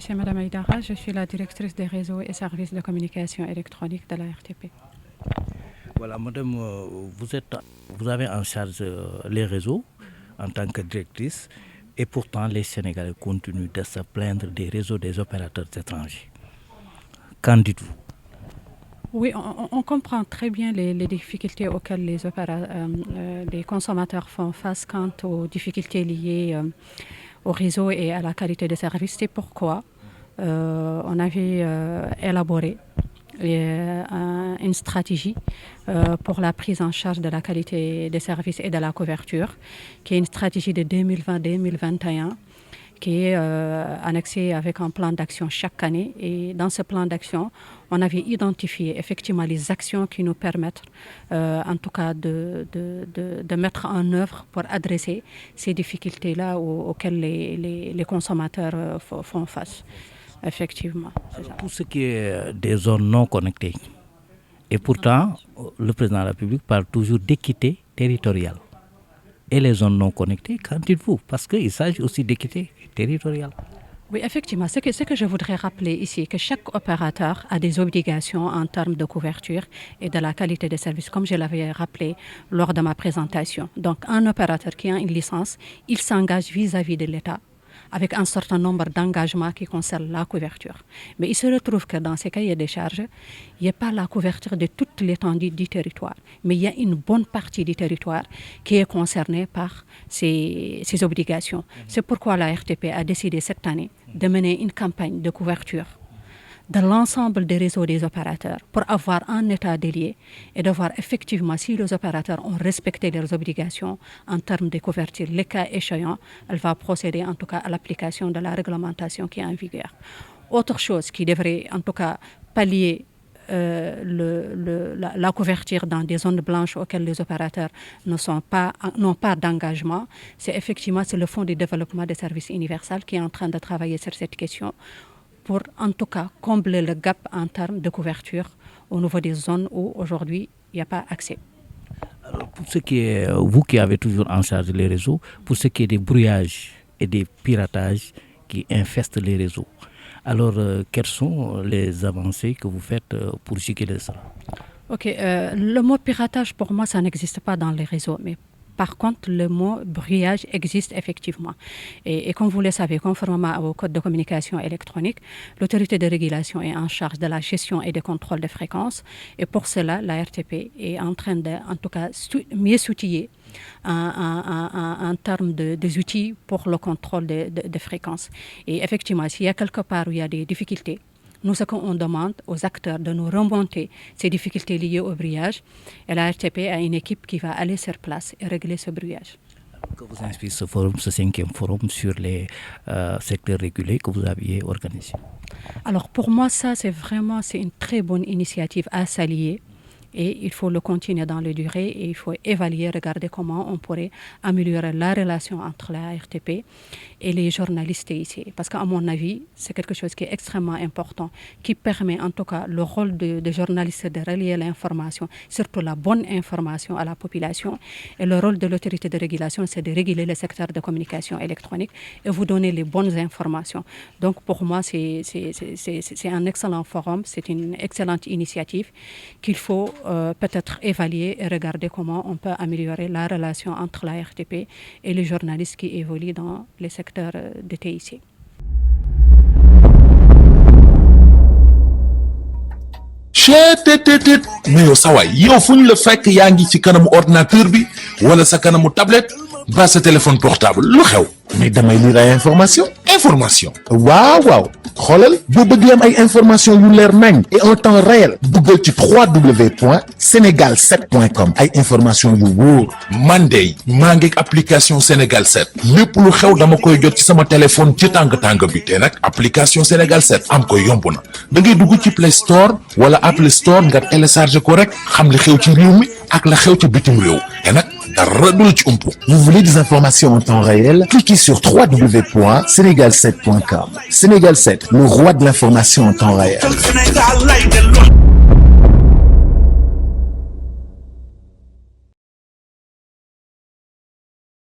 c'est Madame Aïdara, je suis la directrice des réseaux et services de communication électronique de la RTP. Voilà, Madame, vous avez en charge les réseaux en tant que directrice et pourtant les Sénégalais continuent de se plaindre des réseaux des opérateurs étrangers. Qu'en dites-vous? Oui, on comprend très bien les difficultés auxquelles les consommateurs font face quant aux difficultés liées au réseau et à la qualité des services. C'est pourquoi on avait élaboré une stratégie pour la prise en charge de la qualité des services et de la couverture, qui est une stratégie de 2020-2021, qui est annexée avec un plan d'action chaque année. Et dans ce plan d'action, on avait identifié effectivement les actions qui nous permettent, en tout cas, de mettre en œuvre pour adresser ces difficultés-là auxquelles les consommateurs font face. Effectivement. Alors, pour ce qui est des zones non connectées, et pourtant, le président de la République parle toujours d'équité territoriale. Et les zones non connectées, qu'en dites-vous? Parce qu'il s'agit aussi d'équité territoriale. Oui, effectivement. Ce que je voudrais rappeler ici, que chaque opérateur a des obligations en termes de couverture et de la qualité des services, comme je l'avais rappelé lors de ma présentation. Donc, un opérateur qui a une licence, il s'engage vis-à-vis de l'État avec un certain nombre d'engagements qui concernent la couverture. Mais il se retrouve que dans ces cahiers des charges, il n'y a pas la couverture de toute l'étendue du territoire, mais il y a une bonne partie du territoire qui est concernée par ces obligations. C'est pourquoi la RTP a décidé cette année de mener une campagne de couverture de l'ensemble des réseaux des opérateurs pour avoir un état des lieux et de voir effectivement si les opérateurs ont respecté leurs obligations en termes de couverture. Les cas échéants, elle va procéder en tout cas à l'application de la réglementation qui est en vigueur. Autre chose qui devrait en tout cas pallier la couverture dans des zones blanches auxquelles les opérateurs n'ont pas d'engagement, c'est le Fonds de développement des services universels qui est en train de travailler sur cette question pour en tout cas combler le gap en termes de couverture au niveau des zones où aujourd'hui il n'y a pas accès. Alors, pour ce qui est, vous qui avez toujours en charge les réseaux, pour ce qui est des brouillages et des piratages qui infestent les réseaux, alors quelles sont les avancées que vous faites pour juguler ça? Ok, le mot piratage pour moi ça n'existe pas dans les réseaux, mais par contre, le mot brouillage existe effectivement. Et comme vous le savez, conformément au Code de communication électronique, l'autorité de régulation est en charge de la gestion et du contrôle des fréquences. Et pour cela, la RTP est en train de, en tout cas, mieux s'outiller en termes des outils pour le contrôle des fréquences. Et effectivement, s'il y a quelque part où il y a des difficultés, nous, ce qu'on demande aux acteurs de nous remonter ces difficultés liées au brouillage. Et la RTP a une équipe qui va aller sur place et régler ce brouillage. Que vous inspire ce forum, ce 5e forum sur les secteurs régulés que vous aviez organisé? Alors pour moi, ça, c'est une très bonne initiative à saluer. Et il faut le continuer dans la durée et il faut évaluer, regarder comment on pourrait améliorer la relation entre la RTP et les journalistes ici. Parce qu'à mon avis, c'est quelque chose qui est extrêmement important, qui permet en tout cas le rôle de journalistes de relier l'information, surtout la bonne information à la population. Et le rôle de l'autorité de régulation, c'est de réguler le secteur de communication électronique et vous donner les bonnes informations. Donc pour moi, c'est un excellent forum, c'est une excellente initiative qu'il faut peut-être évaluer et regarder comment on peut améliorer la relation entre la RTP et les journalistes qui évoluent dans les secteurs de TIC. mais yow sa waay yow fu ñu la fekk yaa ngi ci kanamu ordinateur bi wala sa kanamu tablette ba sa téléphone portable lu xew mais damay lire ay information waaw xoolal boo bëgg am ay information yu leer nañ et en temps réel duggal ci www.senegal7.com ay information yu wóor man de maa ngi application Sénégal 7 lépp lu xew dama koy jot ci sama téléphone ci tàng bi te nag application Sénégal 7 am ko yomb na da ngay dugg ci Play Store wala Apple Store nga télécharger ko rek xam li xew ci réew mi ak la xew ci bitim réew te nag dara du la ci umpu. Vous voulez des informations en temps réel? Cliquez sur www.senegal7.com. Sénégal 7, le roi de l'information en temps réel.